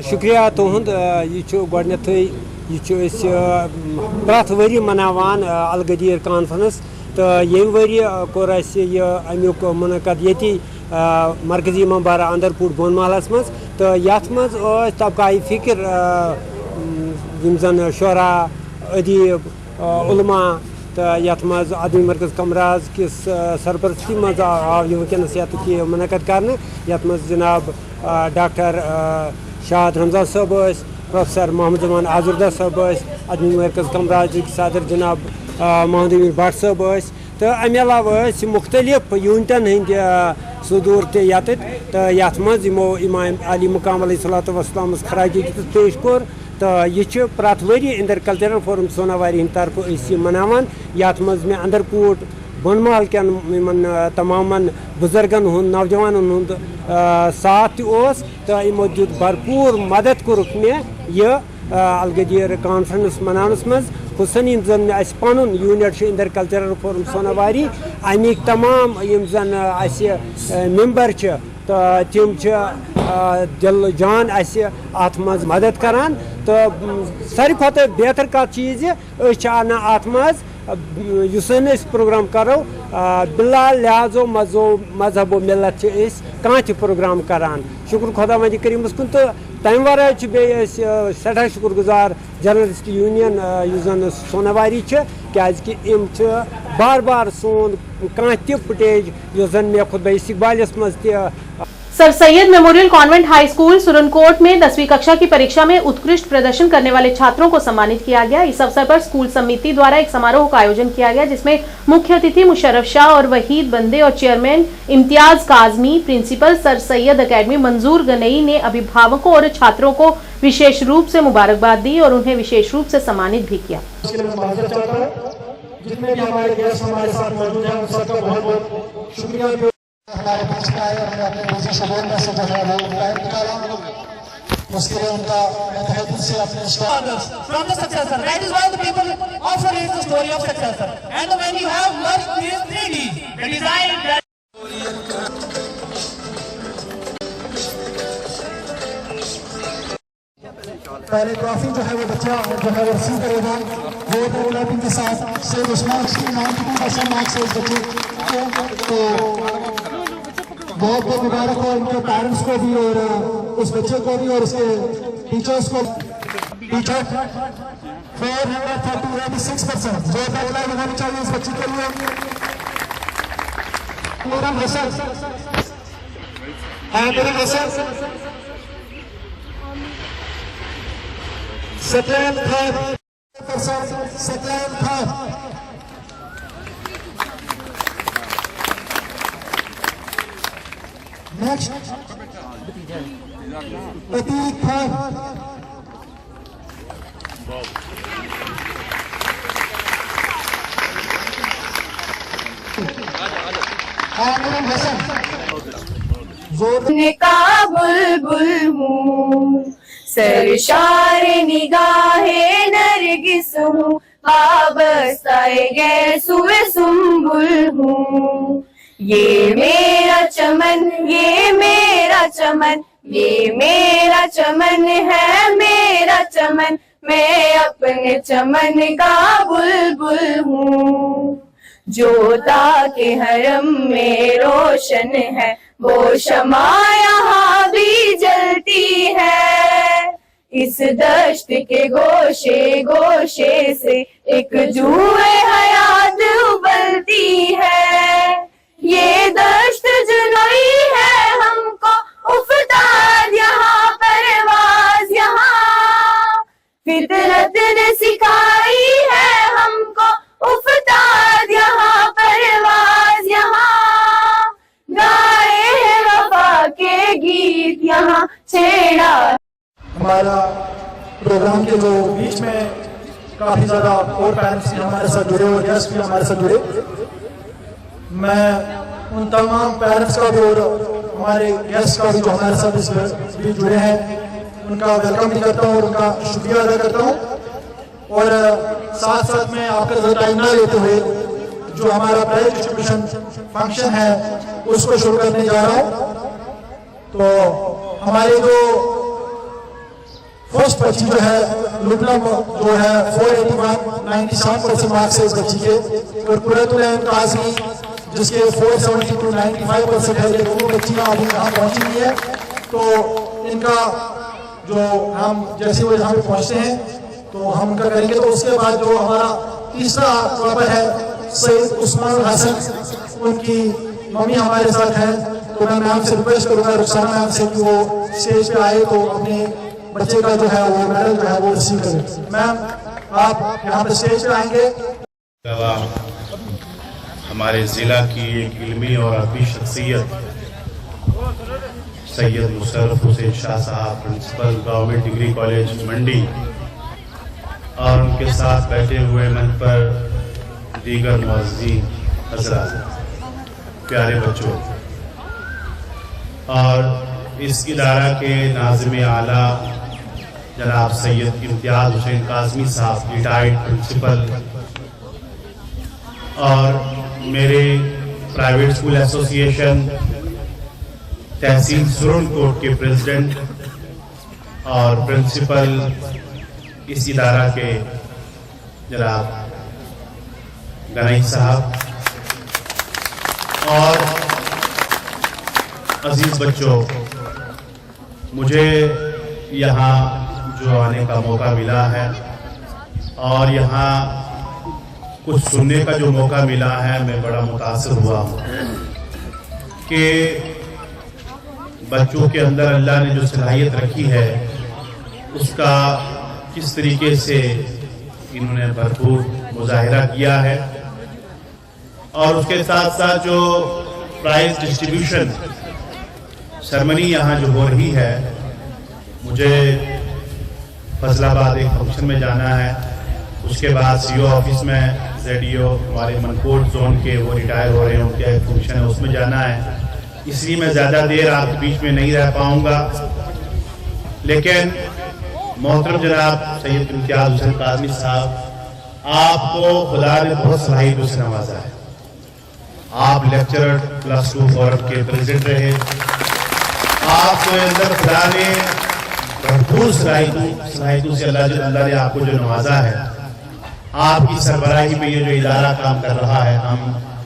शुक्रिया तुहद यह गोडनेथ प्रथ वरी मनावान अल गदीर कॉन्फ्रेंस तो ये वरी कोर अमुक मुनक़द ये मरकजी इमामबाड़ा अंदरकूट बोन महलस मज तो यथ मज तबका फिक्र जन शुरा अदीब उलमा तो यथ मज अदबी मरकज कमराज किस सरपरस्ती मज आव यह वनस ये मुनक़द कर यथ मज जनाब डॉक्टर शाहद रमजा साहब, प्रोफेसर मोहम्मद जमान आजुर्दा साहब, अदबी मरकज कमराज सदर जनाब मोहम्मद अमीर भट्ट साहब, तो अमे अलावा मुख्तलिफ यूनिटन हंद सदूर तत तो यथ मज इमाम अली मुकाम अलैहिस्सलाम खराजी पेश कोर तो यह प्रथ वरी इंदर कल्चरल फोरम सोनावारी तरफ मनावान यथ मज मे अंदरकूट बोन महल कन तमाम बुजुर्गन हुंद नौजवानन हुंद साथ तो यमो दित भरपूर मदद कोर मे यह अल गदीर कॉन्फ्रेंस मनानस मज हुसन यम जन अस पनुन यूनिट इंदर कल्चरल फोरम सोनावारी अमिक तमाम यम जन अस मेंबर तो तिम दिल जान अत मज मदद करान तो सारी खुद बेहतर कत चीज़ अना अत मज युसन प्रोग्राम करो बिला लिहाजो मजहबो मिलत कह प्रोग्राम करान शुक्र खुदा मद करीमस कुन तो तम वर सठा शुक्रगुजार जर्नलिस्ट यूनियन जन सोनावारी क्या बार बार सोन कह फुटेज जन मे खुद इस्तिकबालियस मज Sir Syed memorial convent high school Surankot में 10वीं कक्षा की परीक्षा में उत्कृष्ट प्रदर्शन करने वाले छात्रों को सम्मानित किया गया। इस अवसर पर स्कूल समिति द्वारा एक समारोह का आयोजन किया गया, जिसमें मुख्य अतिथि मुशर्रफ शाह और वहीद बंदे और chairman Imtiaz Kazmi, principal Sir Syed academy Manzoor Ganai ने अभिभावकों और छात्रों को विशेष रूप से मुबारकबाद दी और उन्हें विशेष रूप से सम्मानित भी किया। जितने भी हमारे गेस्ट हमारे साथ मौजूद हैं उन सबका बहुत बहुत शुक्रिया हमारे बीच में आए और हमें अपने निजी शगोन में से जो है वो टाइम निकाला, उसके लिए उनका मैं तहे दिल से अपने from the successor. That is why the people often read the story of successor. And when you have merged these 3D, the design that पहले ट्रॉफी जो है वो बच्चा जो है वो रिसीव करेगा, वो ओवरलैपिंग के साथ से उस्मान 92% मार्क्स से बच्चे को, तो बहुत बहुत मुबारक हो उनके पेरेंट्स को भी और उस बच्चे को भी और उसके टीचर्स को। टीचर 436%, जो तालियां लगानी चाहिए इस बच्चे के लिए। मेरा हसन है, मेरा हसन सत्यन खान, सत्यन खान। नेक्स्ट प्रतीक खान, का बुलबुल हूँ, सरशार निगाहे नरगिस हूँ, वाबस्ताए गैसुए सुम्बुल हूँ। ये मेरा चमन, ये मेरा चमन, ये मेरा चमन है मेरा चमन, मैं अपने चमन का बुलबुल हूँ। जोता के हरम में रोशन है, वो शमा यहाँ भी जलती है। इस दश्त के गोशे गोशे से एक जुए हयात उबलती है। ये दश्त जुनूई है हमको, उफ्ताद यहाँ परवाज यहाँ, फितरत ने सिखाई है हमको, उफ्ताद यहाँ परवाज यहाँ, गाए हैं वफा के गीत यहाँ छेड़ा। हमारा प्रोग्राम के जो बीच में काफी ज्यादा और पेरेंट्स भी हमारे साथ जुड़े और गेस्ट भी हमारे साथ जुड़े, मैं उन तमाम पेरेंट्स का भी और हमारे गेस्ट का भी जो हमारे साथ इस भी जुड़े हैं उनका वेलकम भी करता हूँ और उनका शुक्रिया अदा करता हूँ। और साथ साथ में आपका टाइम ना लेते हुए जो हमारा प्राइज डिस्ट्रीब्यूशन फंक्शन है उसको शुरू करने जा रहा हूँ। तो हमारे जो फर्स्ट बच्ची जो है लुबना जो है 481 मार्क्स है इस बच्ची के, और कुरतुल काज़मी जिसके 472 95% है। ये दोनों बच्चियाँ अभी यहाँ पहुँची हुई है। तो इनका जो हम जैसे वो यहाँ पे पहुँचते हैं तो हम उनका करेंगे। तो उसके बाद जो हमारा तीसरा टॉपर है सैयद उस्मान हसन, उनकी मम्मी हमारे साथ है। तो मैं मैम से रिक्वेस्ट करूँगा रुखसाना मैम से कि वो स्टेज पे आए तो अपने बच्चे का जो है वो मेडल जो है वो रिसीव करें। मैम आप यहाँ पे स्टेज पे आएंगे। हमारे ज़िला की एक इल्मी और अदबी शख्सियत सैयद मुशर्रफ हुसैन शाह साहब, प्रिंसिपल गवर्नमेंट डिग्री कॉलेज मंडी, और उनके साथ बैठे हुए मंच पर दीगर मुअज़्ज़िन हज़रात, प्यारे बच्चों, और इस इदारा के नाज़िम आला जनाब सैयद इम्तियाज़ हुसैन काज़मी साहब, रिटायर्ड प्रिंसिपल, और मेरे प्राइवेट स्कूल एसोसिएशन तहसील सुरनकोट के प्रेसिडेंट और प्रिंसिपल इस इदारा के जनाब गनई साहब, और अजीज बच्चों, मुझे यहाँ जो आने का मौका मिला है और यहाँ कुछ सुनने का जो मौका मिला है, मैं बड़ा मुतासिर हुआ हूँ कि बच्चों के अंदर अल्लाह ने जो सलाहियत रखी है उसका किस तरीके से इन्होंने भरपूर मुजाहिरा किया है। और उसके साथ साथ जो प्राइज डिस्ट्रीब्यूशन सेरेमनी यहाँ जो हो रही है, मुझे फैसलाबाद एक फंक्शन में जाना है, उसके बाद सीओ ऑफिस में ZDO हमारे मनकोट जोन के वो रिटायर हो रहे हैं, उनका एक फंक्शन है उसमें जाना है, इसलिए मैं ज़्यादा देर आपके बीच में नहीं रह पाऊँगा। लेकिन मोहतरम जनाब सैयद इम्तियाज़ हुसैन काज़मी साहब, आपको खुदा ने बहुत सलाहियतों से नवाजा है। आप लेक्चरर +2 फोरम के प्रेसिडेंट रहे, आपके अंदर खुदा ने भरपूर सलाहियतों से अल्लाह ने आपको जो नवाजा है, आपकी सरबराही में ये जो इदारा काम कर रहा है, हम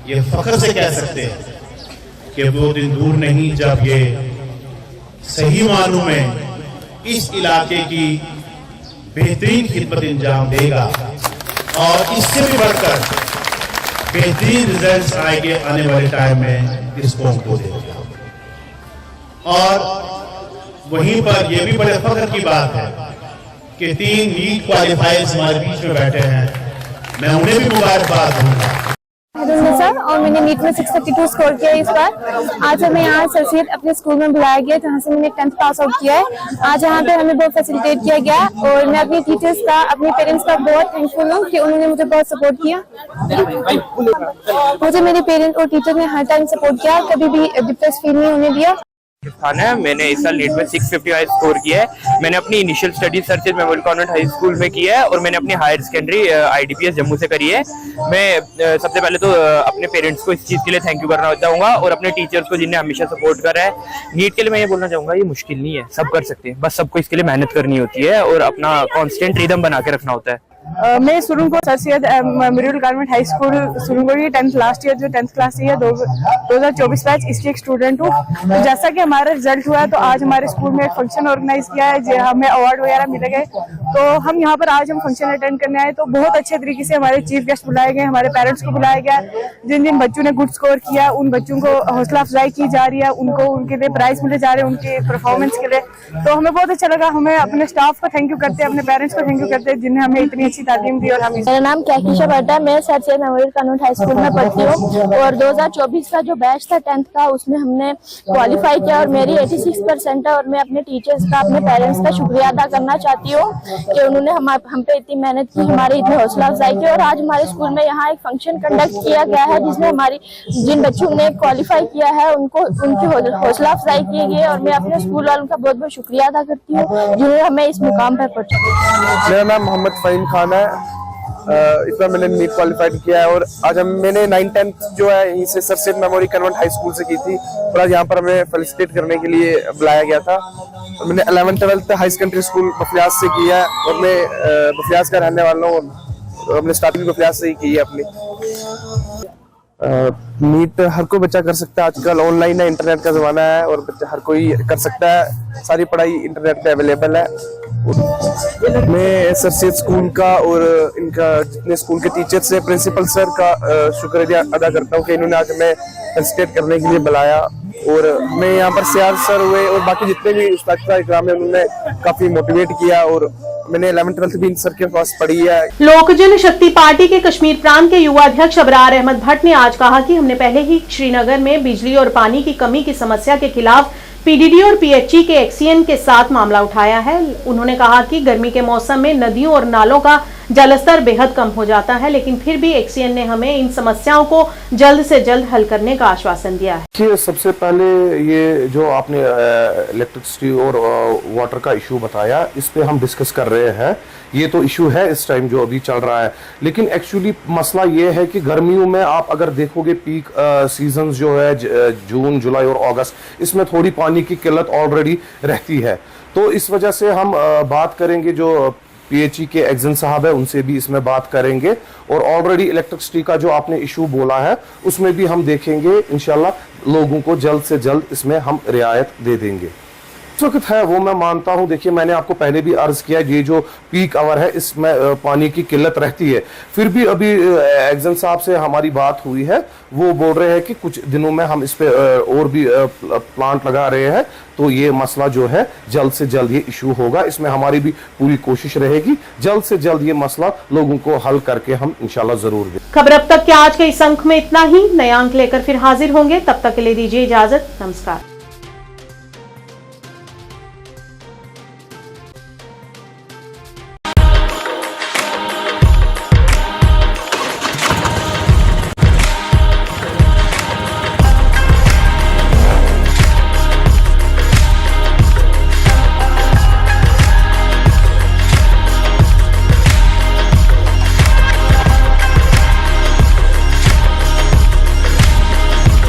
ये फख्र से कह सकते हैं कि वो दिन दूर नहीं जब ये सही मानों में इस इलाके की बेहतरीन खिदमत अंजाम देगा और इससे भी बढ़कर बेहतरीन रिजल्ट्स आएंगे आने वाले टाइम में इस कौम को देगा। और वहीं पर यह भी बड़े फख्र की बात है कि 3 नीट क्वालिफायर्स हमारे बीच में बैठे हैं, मैं उन्हें भी मुबारकबाद दूंगा। सर, और मैंने नीट में 632 स्कोर किया इस बार। आज हमें यहाँ सर सैयद अपने स्कूल में बुलाया गया जहाँ से मैंने 10th पास आउट किया है। आज यहाँ पे हमें बहुत फैसिलिटेट किया गया और मैं अपने टीचर्स का, अपने पेरेंट्स का बहुत थैंकफुल हूँ कि उन्होंने मुझे बहुत सपोर्ट किया। मुझे मेरे पेरेंट्स और टीचर ने हर टाइम सपोर्ट किया, कभी भी डिप्रेस फील नहीं होने दिया। स्थान है, मैंने इस साल नीट में 655 स्कोर किया है। मैंने अपनी initial study sir Syed memorial convent high school में किया है और मैंने अपनी हायर सेकेंडरी IDPS जम्मू से करी है। मैं सबसे पहले तो अपने पेरेंट्स को इस चीज़ के लिए थैंक यू करना चाहूँगा और अपने टीचर्स को जिन्हें हमेशा सपोर्ट करा है। नीट के लिए मैं ये बोलना चाहूँगा, ये मुश्किल नहीं है, सब कर सकते हैं, बस सबको इसके लिए मेहनत करनी होती है और अपना कॉन्स्टेंट रिदम बना के रखना होता है। मैं Surangpur sir Syed memorial convent high school Surangpur की 10th लास्ट ईयर जो 10th क्लास है 2024 बैच इसकी एक स्टूडेंट हूँ। तो जैसा कि हमारा रिजल्ट हुआ है तो आज हमारे स्कूल में एक फंक्शन ऑर्गेनाइज किया है, हमें अवार्ड वगैरह मिले गए। तो हम यहाँ पर आज हम फंक्शन अटेंड करने आए तो बहुत अच्छे तरीके से हमारे चीफ गेस्ट बुलाए गए, हमारे पेरेंट्स को बुलाया गया। जिन जिन बच्चों ने गुड स्कोर किया उन बच्चों को हौसला अफजाई की जा रही है, उनको उनके लिए प्राइज मिले जा रहे हैं उनके परफॉर्मेंस के लिए। तो हमें बहुत अच्छा लगा। हमें अपने स्टाफ को थैंक यू करते हैं, अपने पेरेंट्स को थैंक यू करते हैं जिन्हें हमें इतनी अच्छी तालीम दी। और मेरा नाम कैकिशा भट्टा है, मैं sir Syed memorial convent high school में पढ़ती हूँ और 2024 का जो बैच था 10th का उसमें हमने क्वालिफाई किया और मेरी 86% है। और मैं अपने टीचर्स का, अपने पेरेंट्स का शुक्रिया अदा करना चाहती हूँ कि उन्होंने हम पे इतनी मेहनत की, हमारी इतनी हौसला अफजाई की। और आज हमारे स्कूल में यहाँ एक फंक्शन कंडक्ट किया गया है जिसमें हमारी जिन बच्चों ने क्वालिफाई किया है उनको उनकी हौसला अफजाई की गई और मैं अपने स्कूल वालों का बहुत बहुत शुक्रिया अदा करती हूँ जिन्होंने हमें इस मुकाम पर पहुंचाया। मेरा नाम मोहम्मद फ़हीम खान है, इस बार मैंने नीट क्वालिफाइड किया है और आज मैंने 9th-10th जो है यहीं से sir Syed memorial convent high school से की थी और आज यहाँ पर हमें फेलिसिटेट करने के लिए बुलाया गया था। और मैंने 11th-12th हाई सेकेंडरी स्कूल बफियाज से किया है और मैं बफियाज का रहने वाला हूँ और हमने स्टार्टिंग बफियाज से ही की है अपनी। नीट हर कोई बच्चा कर सकता है, आजकल ऑनलाइन है, इंटरनेट का जमाना है और बच्चा हर कोई कर सकता है, सारी पढ़ाई इंटरनेट पे अवेलेबल है। मैं सर सैयद स्कूल का और इनका जितने स्कूल के टीचर्स हैं, प्रिंसिपल सर का शुक्रिया अदा करता हूँ कि इन्होंने आज हमें फेलिसिटेट करने के लिए बुलाया। और हमें यहाँ पर सियाज सर हुए और बाकी जितने भी उस्ताद इकराम है उन्होंने काफी मोटिवेट किया और मैंने 11th-12th भी इन सर के पास पढ़ी है। लोक जनशक्ति पार्टी के कश्मीर प्रांत के युवा अध्यक्ष अबरार अहमद भट्ट ने आज कहा कि हमने पहले ही श्रीनगर में बिजली और पानी की कमी की समस्या के खिलाफ PDD और PHE के एक्सीएन के साथ मामला उठाया है। उन्होंने कहा कि गर्मी के मौसम में नदियों और नालों का जलस्तर बेहद कम हो जाता है, लेकिन फिर भी एक्सीएन ने हमें इन समस्याओं को जल्द से जल्द हल करने का आश्वासन दिया है। सबसे पहले ये जो आपने इलेक्ट्रिसिटी और वाटर का इशू बताया, इस पे हम डिस्कस कर रहे हैं। ये तो इशू है इस टाइम जो अभी चल रहा है, लेकिन एक्चुअली मसला ये है कि गर्मियों में आप अगर देखोगे पीक सीजन जो है जून, जुलाई और अगस्त, इसमें थोड़ी पानी की किल्लत ऑलरेडी रहती है। तो इस वजह से हम बात करेंगे जो PHE के एग्जन साहब है उनसे भी इसमें बात करेंगे और ऑलरेडी इलेक्ट्रिसिटी का जो आपने इशू बोला है उसमें भी हम देखेंगे, इंशाल्लाह लोगों को जल्द से जल्द इसमें हम रियायत दे देंगे। इस वक्त है वो मैं मानता हूं, देखिए मैंने आपको पहले भी अर्ज किया, ये जो पीक आवर है इसमें पानी की किल्लत रहती है। फिर भी अभी एग्जन साहब से हमारी बात हुई है, वो बोल रहे हैं कि कुछ दिनों में हम इस पे और भी प्लांट लगा रहे हैं, तो ये मसला जो है जल्द से जल्द ये इशू होगा। इसमें हमारी भी पूरी कोशिश रहेगी, जल्द से जल्द ये मसला लोगों को हल करके हम इंशाल्लाह जरूर दें। खबर अब तक के आज के इस अंक में इतना ही। नया अंक लेकर फिर हाजिर होंगे, तब तक के लिए दीजिए इजाजत। नमस्कार।